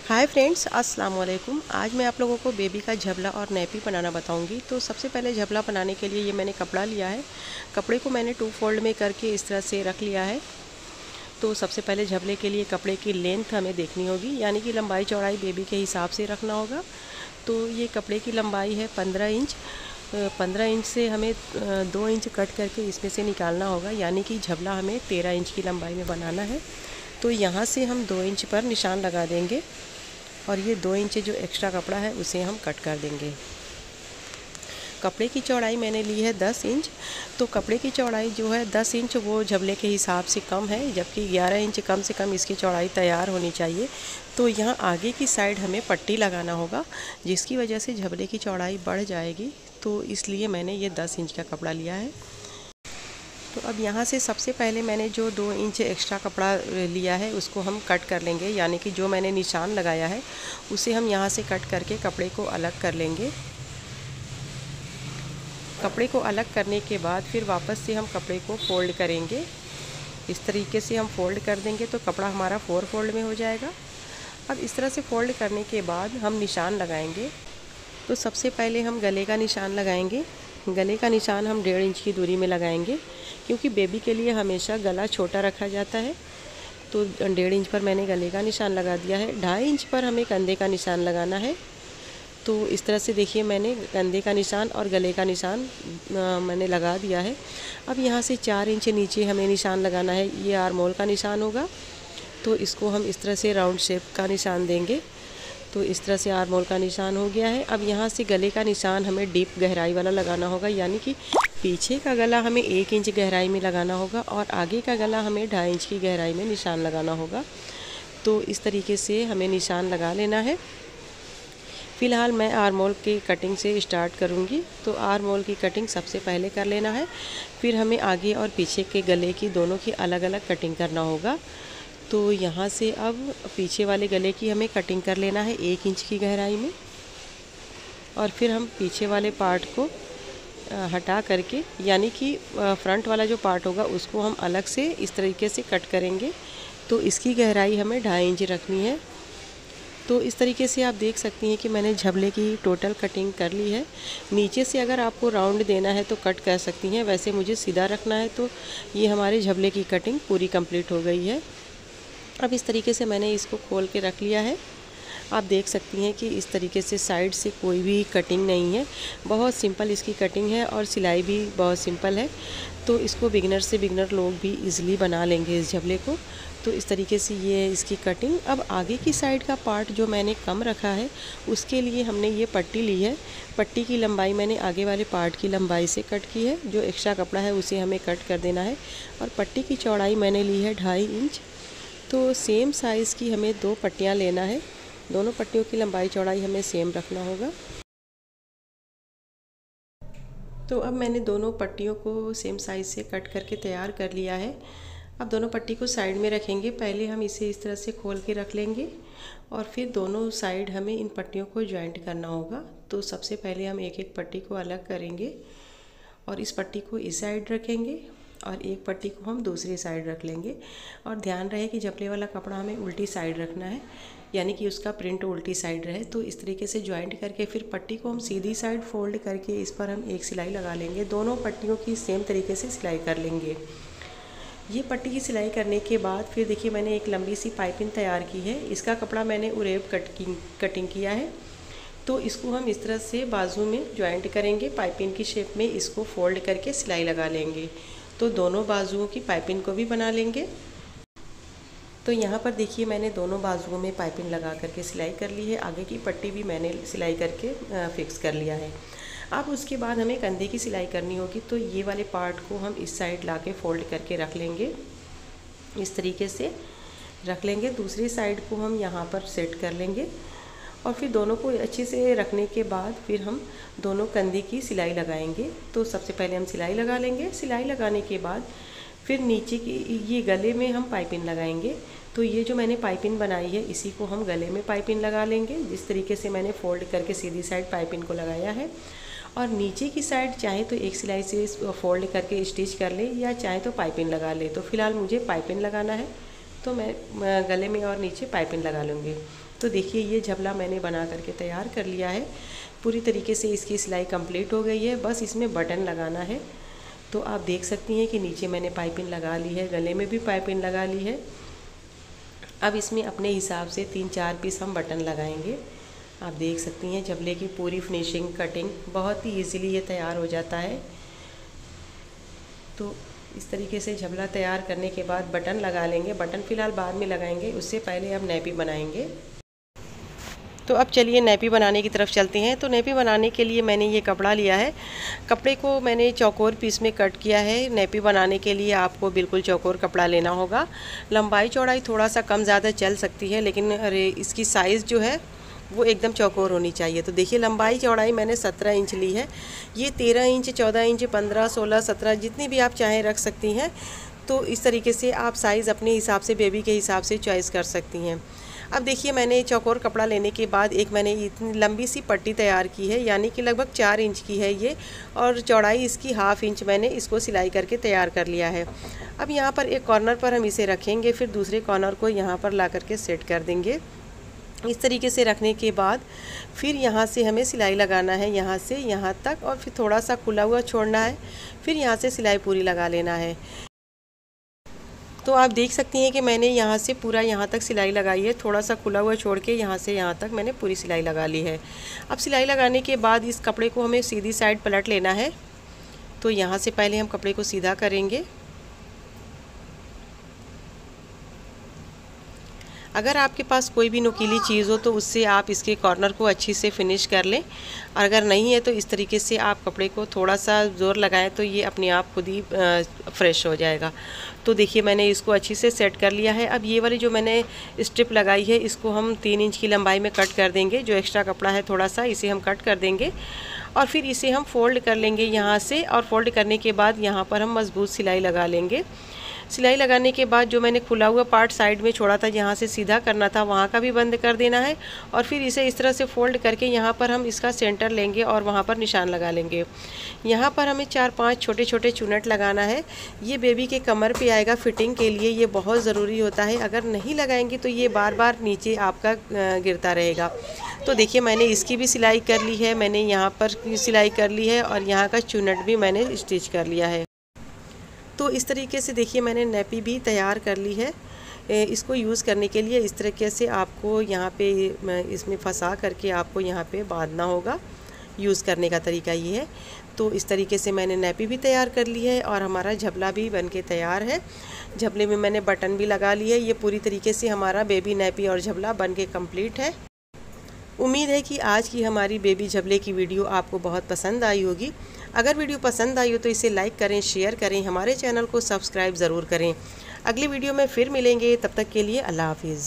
Hi friends, अस्सलाम वालेकुम। आज मैं आप लोगों को बेबी का झबला और नैपी बनाना बताऊंगी। तो सबसे पहले झबला बनाने के लिए ये मैंने कपड़ा लिया है। कपड़े को मैंने 2 फोल्ड में करके इस तरह से रख लिया है। तो सबसे पहले झबले के लिए कपड़े की लेंथ हमें देखनी होगी, यानी कि लंबाई चौड़ाई बेबी के हिसाब से रखना होगा। तो ये कपड़े की लंबाई है 15 इंच। 15 इंच से हमें 2 इंच कट करके इसमें से निकालना होगा, यानी कि झबला हमें 13 इंच की लंबाई में बनाना है। तो यहाँ से हम 2 इंच पर निशान लगा देंगे और ये 2 इंच जो एक्स्ट्रा कपड़ा है उसे हम कट कर देंगे। कपड़े की चौड़ाई मैंने ली है 10 इंच। तो कपड़े की चौड़ाई जो है 10 इंच वो झबले के हिसाब से कम है, जबकि 11 इंच कम से कम इसकी चौड़ाई तैयार होनी चाहिए। तो यहाँ आगे की साइड हमें पट्टी लगाना होगा, जिसकी वजह से झबले की चौड़ाई बढ़ जाएगी। तो इसलिए मैंने ये 10 इंच का कपड़ा लिया है। तो अब यहाँ से सबसे पहले मैंने जो 2 इंच एक्स्ट्रा कपड़ा लिया है उसको हम कट कर लेंगे, यानी कि जो मैंने निशान लगाया है उसे हम यहाँ से कट करके कपड़े को अलग कर लेंगे। कपड़े को अलग करने के बाद फिर वापस से हम कपड़े को फोल्ड करेंगे। इस तरीके से हम फोल्ड कर देंगे तो कपड़ा हमारा 4 फोल्ड में हो जाएगा। अब इस तरह से फोल्ड करने के बाद हम निशान लगाएंगे। तो सबसे पहले हम गले का निशान लगाएंगे। गले का निशान हम 1.5 इंच की दूरी में लगाएंगे, क्योंकि बेबी के लिए हमेशा गला छोटा रखा जाता है। तो 1.5 इंच पर मैंने गले का निशान लगा दिया है। 2.5 इंच पर हमें कंधे का निशान लगाना है। तो इस तरह से देखिए, मैंने कंधे का निशान और गले का निशान मैंने लगा दिया है। अब यहाँ से 4 इंच नीचे हमें निशान लगाना है। ये आर्म होल का निशान होगा। तो इसको हम इस तरह से राउंड शेप का निशान देंगे। तो इस तरह से आर्म होल का निशान हो गया है। अब यहाँ से गले का निशान हमें डीप गहराई वाला लगाना होगा, यानी कि पीछे का गला हमें 1 इंच गहराई में लगाना होगा और आगे का गला हमें 2.5 इंच की गहराई में निशान लगाना होगा। तो इस तरीके से हमें निशान लगा लेना है। फ़िलहाल मैं आर्म होल की कटिंग से स्टार्ट करूँगी। तो आर्म होल की कटिंग सबसे पहले कर लेना है, फिर हमें आगे और पीछे के गले की दोनों की अलग अलग कटिंग करना होगा। तो यहाँ से अब पीछे वाले गले की हमें कटिंग कर लेना है 1 इंच की गहराई में, और फिर हम पीछे वाले पार्ट को हटा करके, यानी कि फ्रंट वाला जो पार्ट होगा उसको हम अलग से इस तरीके से कट करेंगे। तो इसकी गहराई हमें 2.5 इंच रखनी है। तो इस तरीके से आप देख सकती हैं कि मैंने झबले की टोटल कटिंग कर ली है। नीचे से अगर आपको राउंड देना है तो कट कर सकती हैं, वैसे मुझे सीधा रखना है। तो ये हमारे झबले की कटिंग पूरी कंप्लीट हो गई है। अब इस तरीके से मैंने इसको खोल के रख लिया है। आप देख सकती हैं कि इस तरीके से साइड से कोई भी कटिंग नहीं है। बहुत सिंपल इसकी कटिंग है और सिलाई भी बहुत सिंपल है। तो इसको बिगिनर से बिगिनर लोग भी इजीली बना लेंगे इस झबले को। तो इस तरीके से ये है इसकी कटिंग। अब आगे की साइड का पार्ट जो मैंने कम रखा है उसके लिए हमने ये पट्टी ली है। पट्टी की लंबाई मैंने आगे वाले पार्ट की लंबाई से कट की है। जो एक्स्ट्रा कपड़ा है उसे हमें कट कर देना है। और पट्टी की चौड़ाई मैंने ली है 2.5 इंच। तो सेम साइज़ की हमें 2 पट्टियाँ लेना है। दोनों पट्टियों की लंबाई चौड़ाई हमें सेम रखना होगा। तो अब मैंने दोनों पट्टियों को सेम साइज़ से कट करके तैयार कर लिया है। अब दोनों पट्टी को साइड में रखेंगे। पहले हम इसे इस तरह से खोल के रख लेंगे और फिर दोनों साइड हमें इन पट्टियों को जॉइंट करना होगा। तो सबसे पहले हम एक एक पट्टी को अलग करेंगे और इस पट्टी को इस साइड रखेंगे और एक पट्टी को हम दूसरी साइड रख लेंगे। और ध्यान रहे कि झबले वाला कपड़ा हमें उल्टी साइड रखना है, यानी कि उसका प्रिंट उल्टी साइड रहे। तो इस तरीके से जॉइंट करके फिर पट्टी को हम सीधी साइड फोल्ड करके इस पर हम एक सिलाई लगा लेंगे। दोनों पट्टियों की सेम तरीके से सिलाई कर लेंगे। ये पट्टी की सिलाई करने के बाद फिर देखिए, मैंने एक लंबी सी पाइपिंग तैयार की है। इसका कपड़ा मैंने उरेब कटिंग किया है। तो इसको हम इस तरह से बाजू में जॉइंट करेंगे। पाइपिंग की शेप में इसको फोल्ड करके सिलाई लगा लेंगे। तो दोनों बाजुओं की पाइपिंग को भी बना लेंगे। तो यहाँ पर देखिए, मैंने दोनों बाजुओं में पाइपिंग लगा करके सिलाई कर ली है। आगे की पट्टी भी मैंने सिलाई करके फिक्स कर लिया है। अब उसके बाद हमें कंधे की सिलाई करनी होगी। तो ये वाले पार्ट को हम इस साइड ला के फोल्ड करके रख लेंगे। इस तरीके से रख लेंगे। दूसरी साइड को हम यहाँ पर सेट कर लेंगे और फिर दोनों को अच्छे से रखने के बाद फिर हम दोनों कंधे की सिलाई लगाएंगे। तो सबसे पहले हम सिलाई लगा लेंगे। सिलाई लगाने के बाद फिर नीचे की ये गले में हम पाइपिंग लगाएंगे। तो ये जो मैंने पाइपिंग बनाई है इसी को हम गले में पाइपिंग लगा लेंगे। जिस तरीके से मैंने फोल्ड करके सीधी साइड पाइपिंग को लगाया है। और नीचे की साइड चाहे तो एक सिलाई से फोल्ड करके स्टिच कर ले या चाहे तो पाइपिंग लगा ले। तो फ़िलहाल मुझे पाइपिंग लगाना है, तो मैं गले में और नीचे पाइपिंग लगा लूँगी। तो देखिए ये झबला मैंने बना करके तैयार कर लिया है। पूरी तरीके से इसकी सिलाई कंप्लीट हो गई है, बस इसमें बटन लगाना है। तो आप देख सकती हैं कि नीचे मैंने पाइपिंग लगा ली है, गले में भी पाइपिंग लगा ली है। अब इसमें अपने हिसाब से 3-4 पीस हम बटन लगाएंगे। आप देख सकती हैं झबले की पूरी फिनिशिंग, कटिंग बहुत ही इजीली ये तैयार हो जाता है। तो इस तरीके से झबला तैयार करने के बाद बटन लगा लेंगे। बटन फ़िलहाल बाद में लगाएंगे, उससे पहले हम नैपी बनाएंगे। तो अब चलिए नैपी बनाने की तरफ चलते हैं। तो नैपी बनाने के लिए मैंने ये कपड़ा लिया है। कपड़े को मैंने चौकोर पीस में कट किया है। नैपी बनाने के लिए आपको बिल्कुल चौकोर कपड़ा लेना होगा। लंबाई चौड़ाई थोड़ा सा कम ज़्यादा चल सकती है, लेकिन इसकी साइज़ जो है वो एकदम चौकोर होनी चाहिए। तो देखिए लंबाई चौड़ाई मैंने 17 इंच ली है। ये 13 इंच, 14 इंच, 15, 16, 17 जितनी भी आप चाहें रख सकती हैं। तो इस तरीके से आप साइज़ अपने हिसाब से, बेबी के हिसाब से चॉइस कर सकती हैं। अब देखिए मैंने चौकोर कपड़ा लेने के बाद एक मैंने इतनी लंबी सी पट्टी तैयार की है, यानी कि लगभग 4 इंच की है ये, और चौड़ाई इसकी 1/2 इंच मैंने इसको सिलाई करके तैयार कर लिया है। अब यहाँ पर एक कॉर्नर पर हम इसे रखेंगे, फिर दूसरे कॉर्नर को यहाँ पर ला करके सेट कर देंगे। इस तरीके से रखने के बाद फिर यहाँ से हमें सिलाई लगाना है, यहाँ से यहाँ तक, और फिर थोड़ा सा खुला हुआ छोड़ना है, फिर यहाँ से सिलाई पूरी लगा लेना है। तो आप देख सकती हैं कि मैंने यहाँ से पूरा यहाँ तक सिलाई लगाई है, थोड़ा सा खुला हुआ छोड़ के यहाँ से यहाँ तक मैंने पूरी सिलाई लगा ली है। अब सिलाई लगाने के बाद इस कपड़े को हमें सीधी साइड पलट लेना है। तो यहाँ से पहले हम कपड़े को सीधा करेंगे। अगर आपके पास कोई भी नुकीली चीज़ हो तो उससे आप इसके कॉर्नर को अच्छी से फिनिश कर लें, और अगर नहीं है तो इस तरीके से आप कपड़े को थोड़ा सा ज़ोर लगाएं तो ये अपने आप खुद ही फ्रेश हो जाएगा। तो देखिए मैंने इसको अच्छी से सेट कर लिया है। अब ये वाली जो मैंने स्ट्रिप लगाई है इसको हम 3 इंच की लंबाई में कट कर देंगे। जो एक्स्ट्रा कपड़ा है थोड़ा सा इसे हम कट कर देंगे, और फिर इसे हम फोल्ड कर लेंगे यहाँ से, और फोल्ड करने के बाद यहाँ पर हम मजबूत सिलाई लगा लेंगे। सिलाई लगाने के बाद जो मैंने खुला हुआ पार्ट साइड में छोड़ा था, यहाँ से सीधा करना था, वहाँ का भी बंद कर देना है, और फिर इसे इस तरह से फोल्ड करके यहाँ पर हम इसका सेंटर लेंगे और वहाँ पर निशान लगा लेंगे। यहाँ पर हमें 4-5 छोटे छोटे चुनट लगाना है। ये बेबी के कमर पे आएगा, फिटिंग के लिए ये बहुत ज़रूरी होता है। अगर नहीं लगाएंगे तो ये बार बार नीचे आपका गिरता रहेगा। तो देखिए मैंने इसकी भी सिलाई कर ली है, मैंने यहाँ पर सिलाई कर ली है, और यहाँ का चुनट भी मैंने स्टिच कर लिया है। तो इस तरीके से देखिए मैंने नैपी भी तैयार कर ली है। इसको यूज़ करने के लिए इस तरीके से आपको यहाँ पे इसमें फंसा करके आपको यहाँ पे बांधना होगा। यूज़ करने का तरीका ये है। तो इस तरीके से मैंने नैपी भी तैयार कर ली है, और हमारा झबला भी बनके तैयार है। झबले में मैंने बटन भी लगा ली है। ये पूरी तरीके से हमारा बेबी नैपी और झबला बनके कंप्लीट है। उम्मीद है कि आज की हमारी बेबी झबले की वीडियो आपको बहुत पसंद आई होगी। अगर वीडियो पसंद आई हो तो इसे लाइक करें, शेयर करें, हमारे चैनल को सब्सक्राइब ज़रूर करें। अगली वीडियो में फिर मिलेंगे, तब तक के लिए अल्लाह हाफिज़।